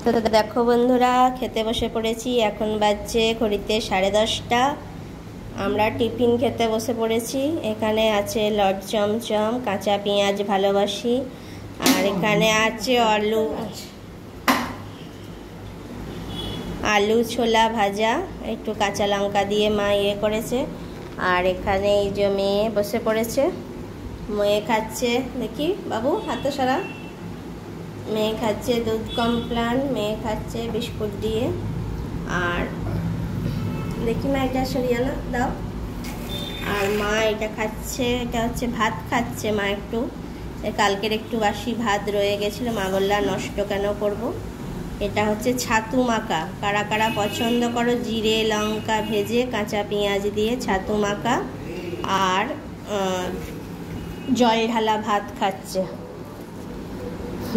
তো দেখো বন্ধুরা, খেতে বসে পড়েছি। এখন বাজছে ঘড়িতে 10:30। আমরা টিফিন খেতে বসে পড়েছি। এখানে আছে লট চমচম, কাঁচা পেঁয়াজ ভালোবাসি, আর এখানে আছে আলু ছোলা ভাজা, একটু কাঁচা লঙ্কা দিয়ে মা করেছে। আর এখানে এই যে মেয়ে বসে পড়েছে, মেয়ে খাচ্ছে। দেখি বাবু হাতে সারা। মেয়ে খাচ্ছে দুধ কমপ্লান, মেয়ে খাচ্ছে বিস্কুট দিয়ে। আর দেখি মা এটা সরিয়ে না দাও। আর মা এটা খাচ্ছে, এটা হচ্ছে ভাত খাচ্ছে মা। একটু কালকের একটু বাসি ভাত রয়ে গেছিলো, মা বললা নষ্ট কেন করব। এটা হচ্ছে ছাতু মাখা। কারা কারা পছন্দ করো জিরে লঙ্কা ভেজে কাঁচা পেঁয়াজ দিয়ে ছাতু মাখা, আর জল ঢালা ভাত খাচ্ছে।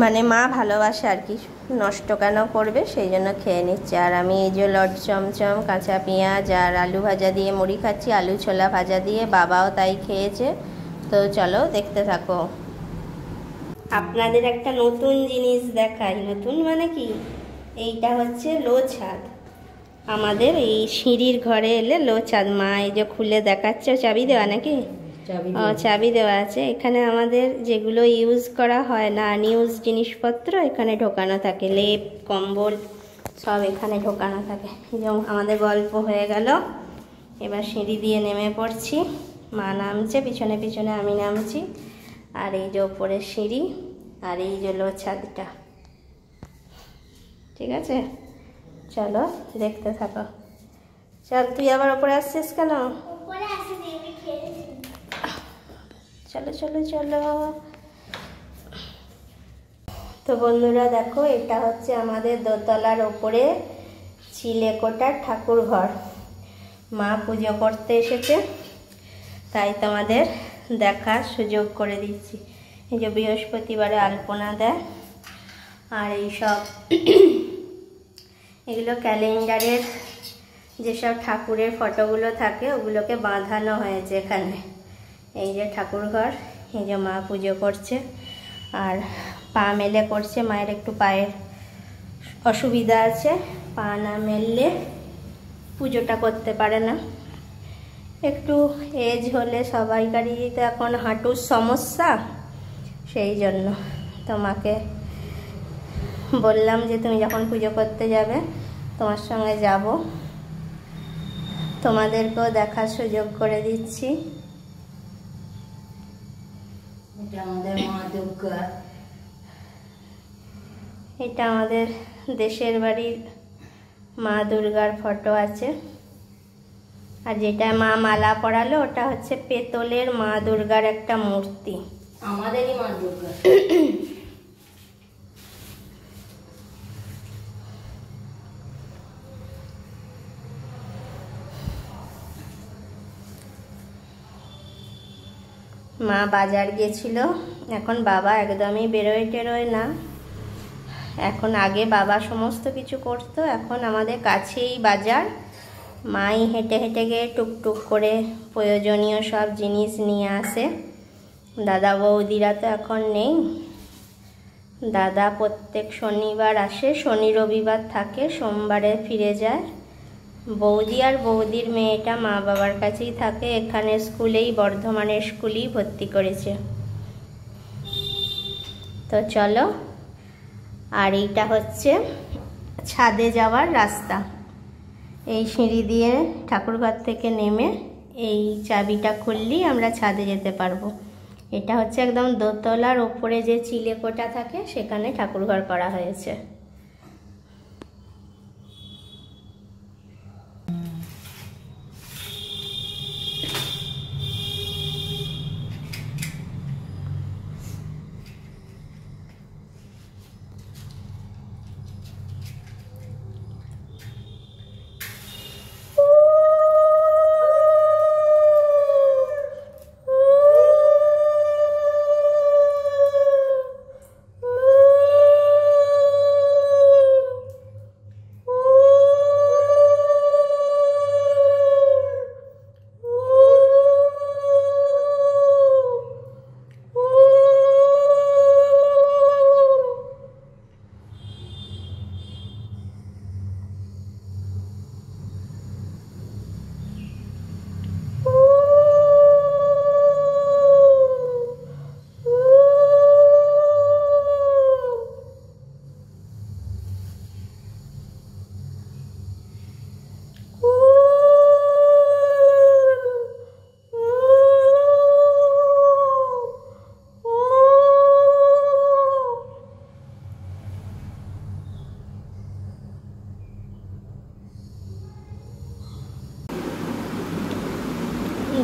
মানে মা ভালোবাসে আর কি, নষ্ট কেন করবে, সেই জন্য খেয়ে নিচ্ছে। আর আমি এই যে লট চমচম, কাঁচা পেঁয়াজ আর আলু ভাজা দিয়ে মুড়ি খাচ্ছি, আলু ছোলা ভাজা দিয়ে। বাবাও তাই খেয়েছে। তো চলো দেখতে থাকো। আপনাদের একটা নতুন জিনিস দেখাই। নতুন মানে কি, এইটা হচ্ছে লো ছাদ। আমাদের এই সিঁড়ির ঘরে এলে লো ছাদ। মা এই যে খুলে দেখাচ্ছে। চাবি দেওয়া নাকি? চাবি দেওয়া আছে। এখানে আমাদের যেগুলো ইউজ করা হয় না, আনইউজ জিনিসপত্র এখানে ঢোকানো থাকে। লেপ কম্বল সব এখানে ঢোকানো থাকে। যেমন আমাদের গল্প হয়ে গেল। এবার সিঁড়ি দিয়ে নেমে পড়ছি। মা নামছে, পিছনে পিছনে আমি নামছি। আর এই যে ওপরের সিঁড়ি, আর এই যে লো ছাদটা। ঠিক আছে, চলো দেখতে থাকো। চল, তুই আবার ওপরে আসছিস কেন? চলো চলো চলো। তো বন্ধুরা দেখো, এটা হচ্ছে আমাদের দোতলার ওপরে চিলেকোঠার ঠাকুর ঘর। মা পুজো করতে এসেছে, তাই তোমাদের দেখার সুযোগ করে দিচ্ছি। এই যে বৃহস্পতিবারে আলপনা দেয়। আর এইসব এগুলো ক্যালেন্ডারের যেসব ঠাকুরের ফটোগুলো থাকে ওগুলোকে বাঁধানো হয়েছে এখানে। এই যে ঠাকুর ঘর, এই যে মা পুজো করছে। আর পা মেলে করছে, মায়ের একটু পায়ের অসুবিধা আছে, পা না মেললে পুজোটা করতে পারে না। একটু এজ হলে সবাইকারই তো এখন হাঁটুর সমস্যা, সেই জন্য তো মাকে বললাম যে তুমি যখন পুজো করতে যাবে তোমার সঙ্গে যাব, তোমাদেরকেও দেখার সুযোগ করে দিচ্ছি। এটা আমাদের মা দুর্গা। এটা আমাদের দেশের বাড়ির মা দুর্গার ফটো আছে। আর যেটা মা মালা পরালো ওটা হচ্ছে পেতলের মা দুর্গার একটা মূর্তি, আমাদেরই মা দুর্গা। মা বাজার গেছিল, এখন বাবা একদমই বেরোয় টেরোয় না। এখন আগে বাবা সমস্ত কিছু করতো, এখন আমাদের কাছেই বাজার। মাই হেঁটে হেঁটে গিয়ে টুকটুক করে প্রয়োজনীয় সব জিনিস নিয়ে আসে। দাদা বৌদিরা তো এখন নেই। দাদা প্রত্যেক শনিবার আসে, শনি রবিবার থাকে, সোমবারে ফিরে যায়। বৌদি আর বৌদির মেয়েটা মা বাবার কাছেই থাকে। এখানে স্কুলেই, বর্ধমানের স্কুলেই ভর্তি করেছে। তো চলো। আর এইটা হচ্ছে ছাদে যাওয়ার রাস্তা। এই সিঁড়ি দিয়ে ঠাকুরঘর থেকে নেমে এই চাবিটা খুললেই আমরা ছাদে যেতে পারবো। এটা হচ্ছে একদম দোতলার ওপরে যে চিলেকোঠা থাকে সেখানে ঠাকুরঘর করা হয়েছে।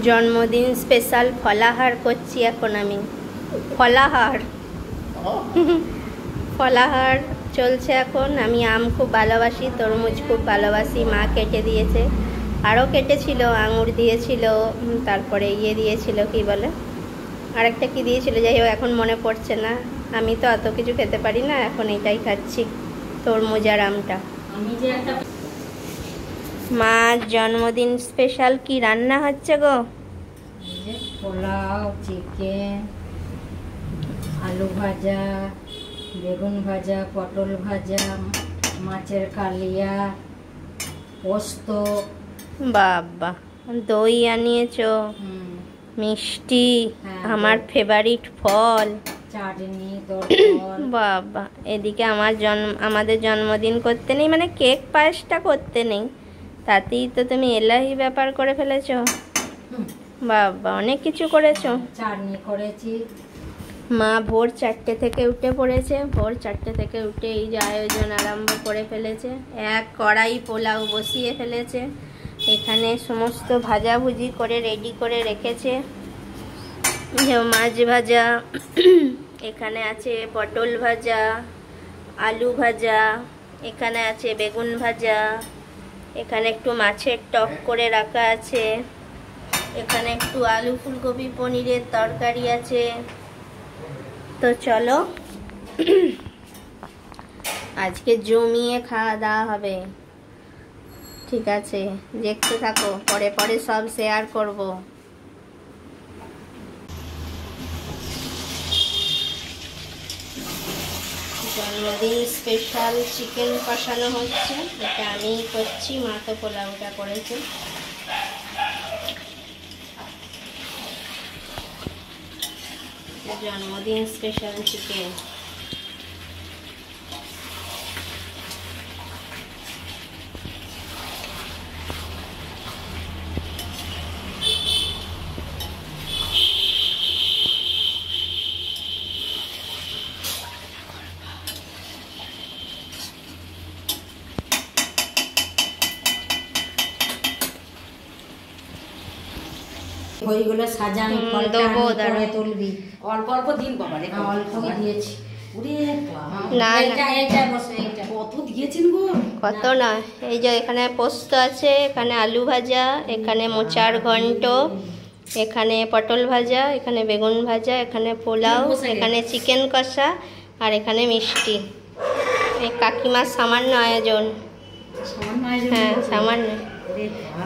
জন্মদিন স্পেশাল ফলাহার করছি এখন আমি। ফলাহার ফলাহার চলছে এখন। আমি আম খুব ভালোবাসি, তরমুজ খুব ভালোবাসি। মা কেটে দিয়েছে, আরও কেটেছিল, আঙুর দিয়েছিল, তারপরে ইয়ে দিয়েছিল, কি বলে আরেকটা কি দিয়েছিল, যাই হোক এখন মনে পড়ছে না। আমি তো অত কিছু খেতে পারি না, এখন এটাই খাচ্ছি, তরমুজ আর আমটা। আমি যে একটা মার জন্মদিন স্পেশাল কি রান্না হচ্ছে গো? পোলাও, চিকেন, আলু ভাজা, বেগুন ভাজা, পটল ভাজা, মাছের কালিয়া, পোস্ত, বাবা দই আনিয়েছো, মিষ্টি, আমার ফেভারিট ফল, চাটনি, তরকারি। বাবা এদিকে আমাদের জন্মদিন করতে নেই, মানে কেক পায়েসটা করতে নেই, তাতেই তো তুমি এলাহি ব্যাপার করে ফেলেছো। বাবা অনেক কিছু করেছো। চাটনি করেছি। মা ভোর 4টে থেকে উঠে পড়েছে, ভোর 4টে থেকে উঠে এই যে আয়োজন আরম্ভ করে ফেলেছে। এক কড়াই পোলাও বসিয়ে ফেলেছে, এখানে সমস্ত ভাজাভুজি করে রেডি করে রেখেছে। মাছ ভাজা, এখানে আছে পটল ভাজা, আলু ভাজা, এখানে আছে বেগুন ভাজা, এখানে একটু মাছের টক করে রাখা আছে, এখানে একটু আলু ফুলকপি পনিরের তরকারি আছে। তো চলো আজকে জমিয়ে খাওয়া দাওয়া হবে, ঠিক আছে? দেখতে থাকো, পরে পরে সব শেয়ার করব। জন্মদিন স্পেশাল চিকেন কষানো হচ্ছে, এটা আমিই করছি, মা তো পোলাওটা করেছে। জন্মদিন স্পেশাল চিকেন। ওইগুলো সাজানো, দেবো দাঁড়া, তুলবি অল্প অল্প দিন বাবা, অল্প দিয়েছি। না কত দিয়েছেন গো? কত না, এই যে এখানে পোস্ত আছে, এখানে আলু ভাজা, এখানে মোচার ঘন্ট, এখানে পটল ভাজা, এখানে বেগুন ভাজা, এখানে পোলাও, এখানে চিকেন কষা, আর এখানে মিষ্টি। এই কাকিমার সামান্য আয়োজন, হ্যাঁ সামান্য,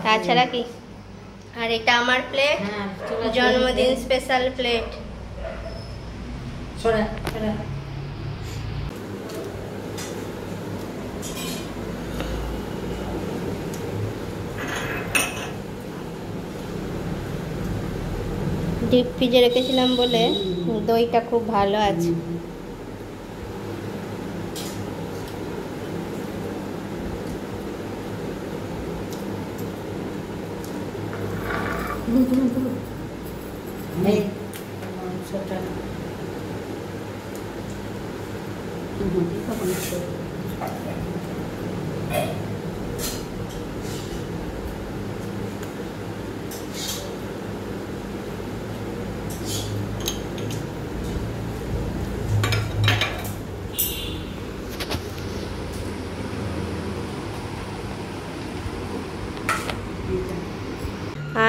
তাছাড়া কি। আর এটা আমার প্লেট, জন্মদিন স্পেশাল প্লেট। ডিপ ফ্রিজে রেখেছিলাম বলে দইটা খুব ভালো আছে।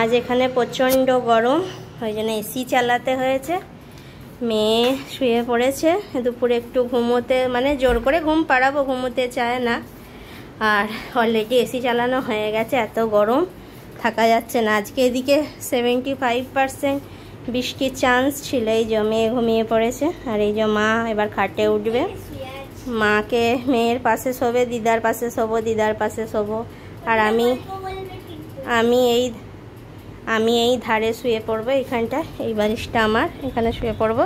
আজ এখানে প্রচণ্ড গরম, ওই জন্য এসি চালাতে হয়েছে। মেয়ে শুয়ে পড়েছে, দুপুরে একটু ঘুমোতে, মানে জোর করে ঘুম পাড়াবো, ঘুমোতে চায় না। আর অলরেডি এসি চালানো হয়ে গেছে, এত গরম থাকা যাচ্ছে না। আজকে এদিকে 75% বৃষ্টির চান্স ছিল, এই যে মেয়ে ঘুমিয়ে পড়েছে। আর এই যে মা এবার খাটে উঠবে, মাকে মেয়ের পাশে শোবে, দিদার পাশে শোবো, দিদার পাশে শোবো। আর আমি এই ধারে শুয়ে পড়বো, এইখানটায়, এই বালিশটা আমার, এখানে শুয়ে পড়বো।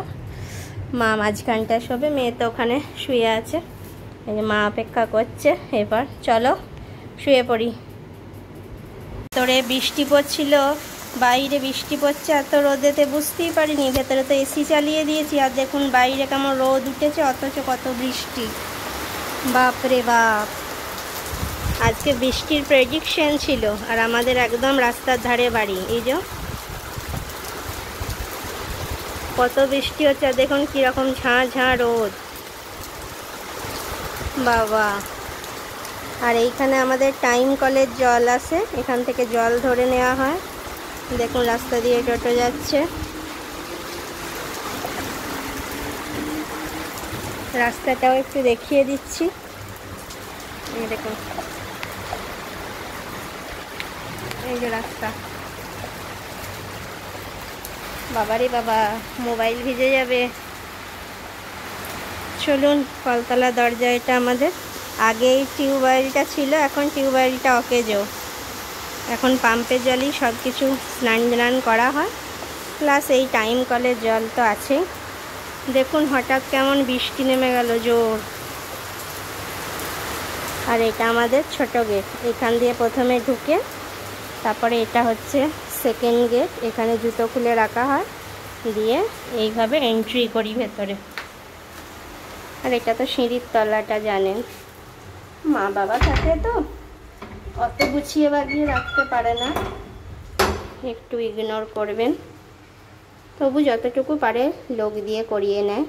মা মাঝখানটায় শোবে, মেয়ে তো ওখানে শুয়ে আছে। এই যে মা অপেক্ষা করছে। এবার চলো শুয়ে পড়ি। ভেতরে বৃষ্টি পড়ছিল, বাইরে বৃষ্টি পড়ছে, এত রোদেতে বুঝতেই পারিনি। ভেতরে তো এসি চালিয়ে দিয়েছি, আর দেখুন বাইরে কেমন রোদ উঠেছে, অথচ কত বৃষ্টি। বাপরে বাপ, আজকে বৃষ্টির প্রেডিকশন ছিল। আর আমাদের একদম রাস্তার ধারে বাড়ি, এই যে কত বৃষ্টি হচ্ছে, আর দেখুন কীরকম ঝাঁ ঝাঁ রোদ বাবা। আর এইখানে আমাদের টাইম কলের জল আসে, এখান থেকে জল ধরে নেওয়া হয়। দেখুন রাস্তা দিয়ে টোটো যাচ্ছে, রাস্তাটাও একটু দেখিয়ে দিচ্ছি। এই দেখুন, এই যে রাস্তা। বাবারে বাবা, মোবাইল ভিজে যাবে। চলুন, কলতলা দরজা এটা আমাদের। আগে এই টিউবওয়েলটা ছিল, এখন টিউবওয়েলটা অকেজো। এখন পাম্পের জলই সব কিছু স্নান করা হয়, প্লাস এই টাইম কলের জল তো আছেই। দেখুন হঠাৎ কেমন বৃষ্টি নেমে গেল জোর। আর এটা আমাদের ছোট গেট, এখান দিয়ে প্রথমে ঢুকে তারপরে এটা হচ্ছে সেকেন্ড গেট। এখানে জুতো খুলে রাখা হয়, দিয়ে এইভাবে এন্ট্রি করি ভেতরে। আর এটা তো সিঁড়ির তলাটা জানেন, মা বাবা থাকে তো অত গুছিয়ে বাগিয়ে রাখতে পারে না, একটু ইগনোর করবেন। তবু যতটুকু পারে লোক দিয়ে করিয়ে নেয়।